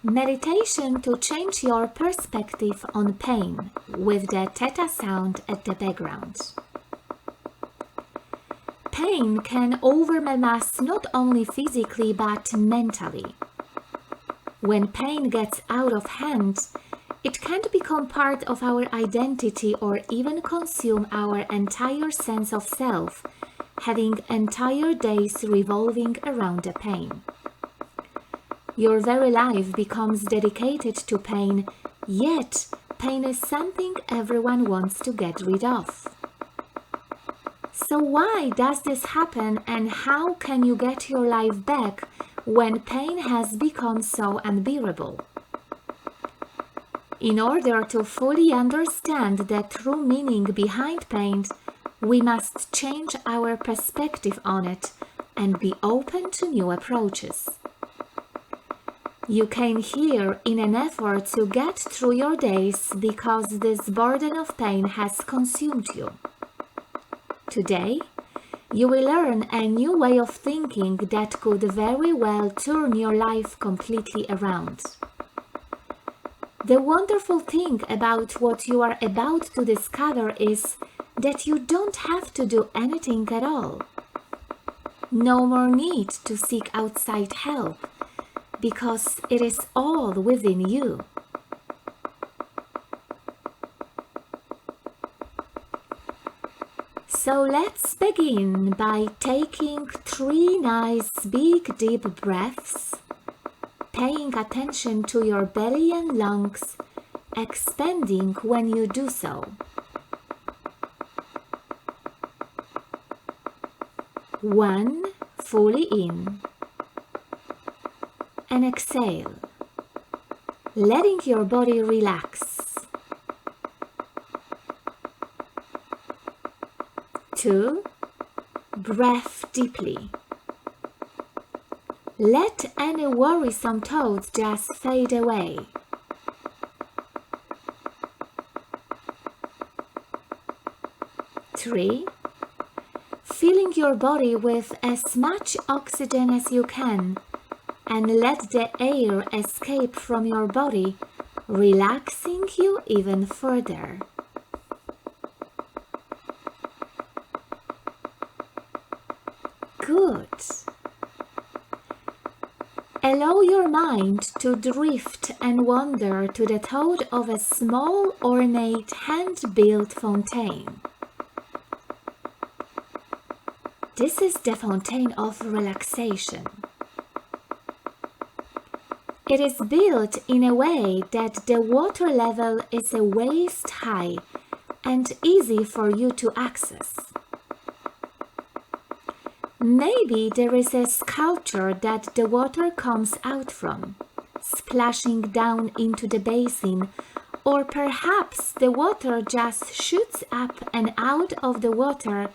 Meditation to change your perspective on pain with the Theta sound at the background. Pain can overwhelm us not only physically but mentally. When pain gets out of hand, it can become part of our identity or even consume our entire sense of self, having entire days revolving around the pain. Your very life becomes dedicated to pain, yet pain is something everyone wants to get rid of. So why does this happen, and how can you get your life back when pain has become so unbearable? In order to fully understand the true meaning behind pain, we must change our perspective on it and be open to new approaches. You came here in an effort to get through your days because this burden of pain has consumed you. Today, you will learn a new way of thinking that could very well turn your life completely around. The wonderful thing about what you are about to discover is that you don't have to do anything at all. No more need to seek outside help, because it is all within you. So let's begin by taking 3 nice big deep breaths, paying attention to your belly and lungs, expanding when you do so. 1, fully in. And exhale, letting your body relax. 2, breathe deeply. Let any worrisome thoughts just fade away. 3, filling your body with as much oxygen as you can, and let the air escape from your body, relaxing you even further. Good. Allow your mind to drift and wander to the thought of a small, ornate, hand-built fountain. This is the fountain of relaxation. It is built in a way that the water level is a waist high and easy for you to access. Maybe there is a sculpture that the water comes out from, splashing down into the basin, or perhaps the water just shoots up and out of the water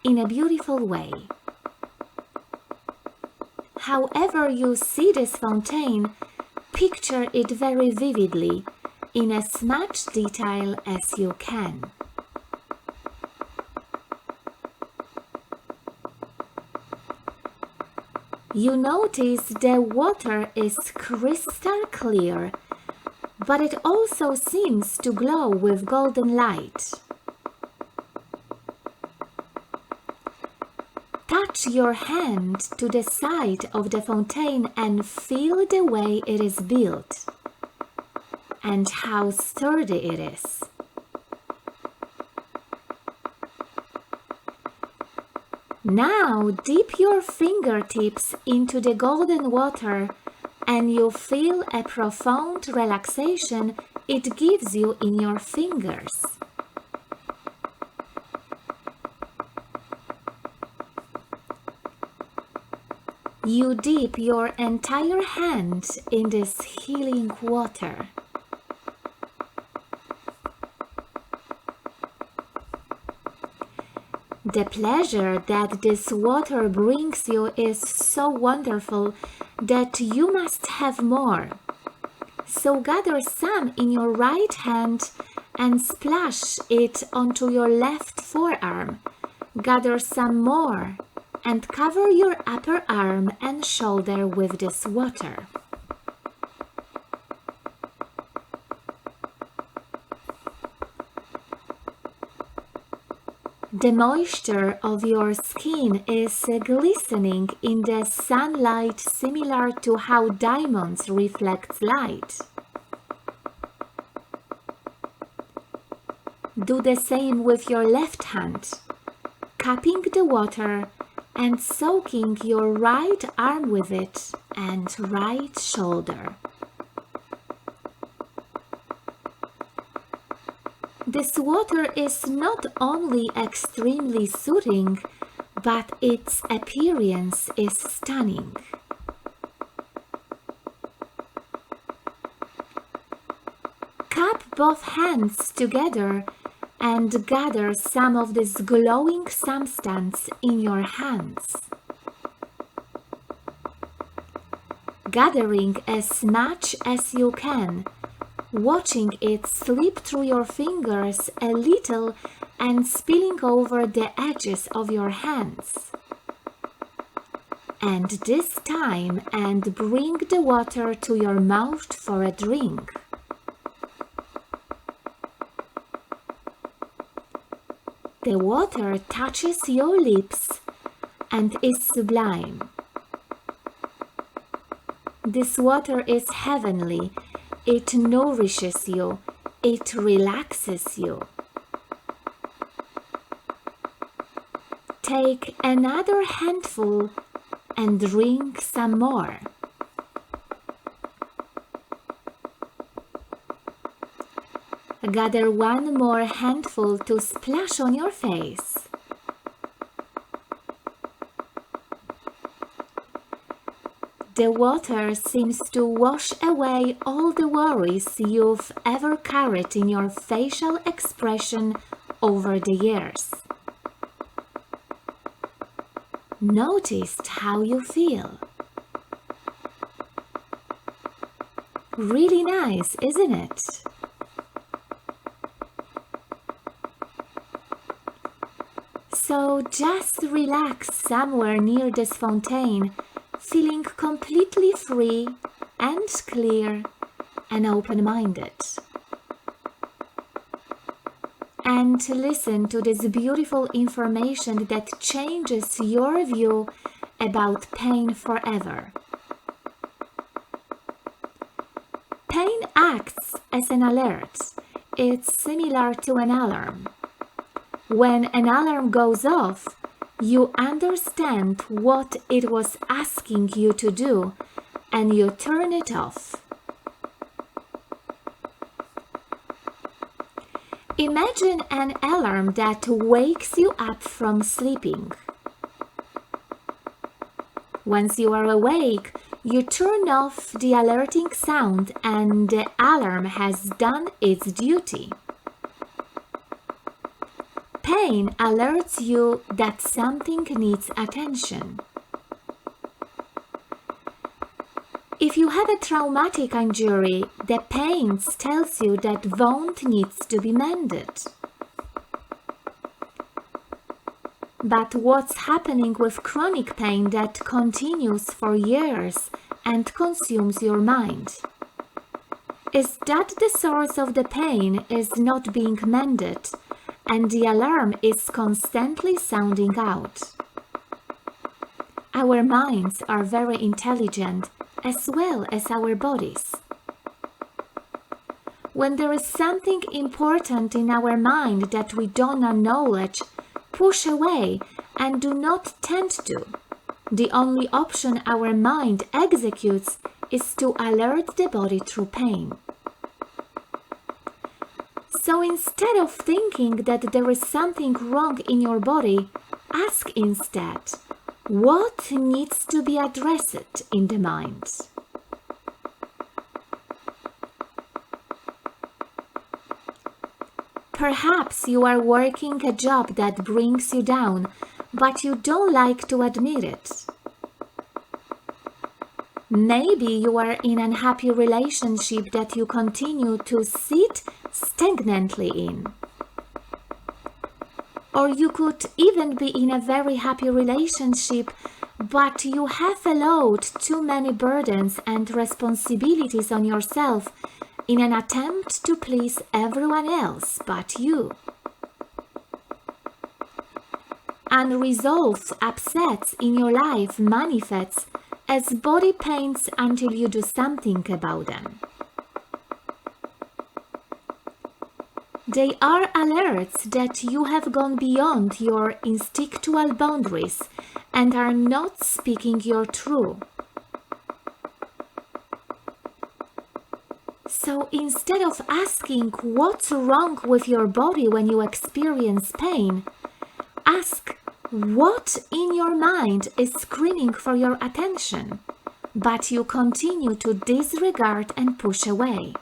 in a beautiful way. However you see this fountain, picture it very vividly, in as much detail as you can. You notice the water is crystal clear, but it also seems to glow with golden light. Touch your hand to the side of the fountain and feel the way it is built and how sturdy it is. Now dip your fingertips into the golden water and you feel a profound relaxation it gives you in your fingers. You dip your entire hand in this healing water. The pleasure that this water brings you is so wonderful that you must have more. So gather some in your right hand and splash it onto your left forearm. Gather some more and cover your upper arm and shoulder with this water. The moisture of your skin is glistening in the sunlight, similar to how diamonds reflect light. Do the same with your left hand, cupping the water and soaking your right arm with it and right shoulder. This water is not only extremely soothing, but its appearance is stunning. Cup both hands together and gather some of this glowing substance in your hands. Gathering as much as you can, watching it slip through your fingers a little and spilling over the edges of your hands. And this time, and bring the water to your mouth for a drink. The water touches your lips and is sublime. This water is heavenly. It nourishes you. It relaxes you. Take another handful and drink some more. Gather one more handful to splash on your face. The water seems to wash away all the worries you've ever carried in your facial expression over the years. Notice how you feel. Really nice, isn't it? So just relax somewhere near this fountain, feeling completely free and clear and open-minded. And listen to this beautiful information that changes your view about pain forever. Pain acts as an alert. It's similar to an alarm. When an alarm goes off, you understand what it was asking you to do, and you turn it off. Imagine an alarm that wakes you up from sleeping. Once you are awake, you turn off the alerting sound and the alarm has done its duty. Pain alerts you that something needs attention. If you have a traumatic injury, the pain tells you that wound needs to be mended. But what's happening with chronic pain that continues for years and consumes your mind? Is that the source of the pain is not being mended, and the alarm is constantly sounding out. Our minds are very intelligent, as well as our bodies. When there is something important in our mind that we don't acknowledge, push away, and do not tend to, the only option our mind executes is to alert the body through pain. So instead of thinking that there is something wrong in your body, ask instead, what needs to be addressed in the mind? Perhaps you are working a job that brings you down, but you don't like to admit it. Maybe you are in an unhappy relationship that you continue to sit stagnantly in. Or you could even be in a very happy relationship, but you have allowed too many burdens and responsibilities on yourself in an attempt to please everyone else but you. unresolved upsets in your life manifest as body pains until you do something about them. They are alerts that you have gone beyond your instinctual boundaries and are not speaking your truth. So instead of asking what's wrong with your body when you experience pain, ask what in your mind is screaming for your attention, but you continue to disregard and push away.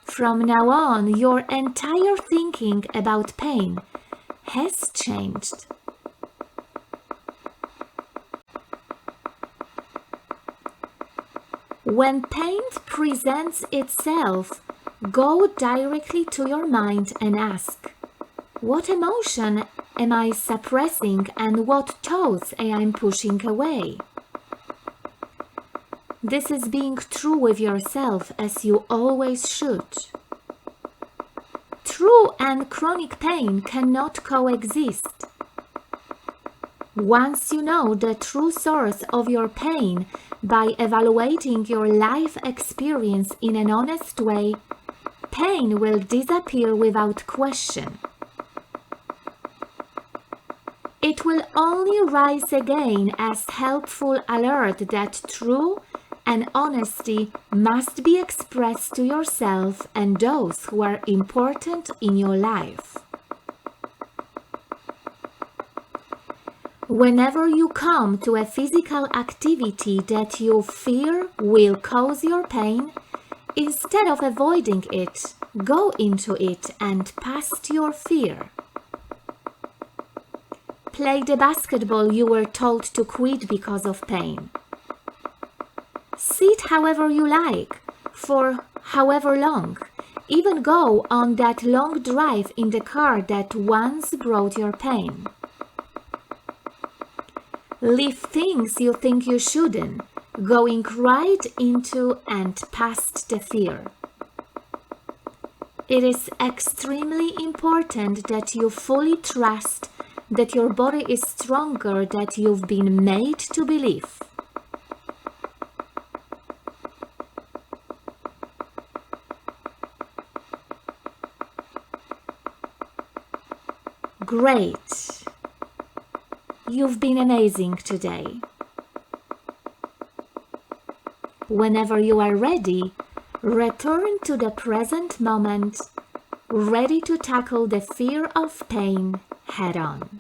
From now on, your entire thinking about pain has changed. When pain presents itself, go directly to your mind and ask, what emotion am I suppressing and what thoughts am I pushing away? This is being true with yourself as you always should. True and chronic pain cannot coexist. Once you know the true source of your pain by evaluating your life experience in an honest way, pain will disappear without question. It will only rise again as helpful alert that truth and honesty must be expressed to yourself and those who are important in your life. Whenever you come to a physical activity that you fear will cause your pain, instead of avoiding it, go into it and past your fear. Play the basketball you were told to quit because of pain. Sit however you like, for however long. Even go on that long drive in the car that once brought your pain. Leave things you think you shouldn't, going right into and past the fear. It is extremely important that you fully trust that your body is stronger than you've been made to believe. Great! You've been amazing today. Whenever you are ready, return to the present moment, ready to tackle the fear of pain head on.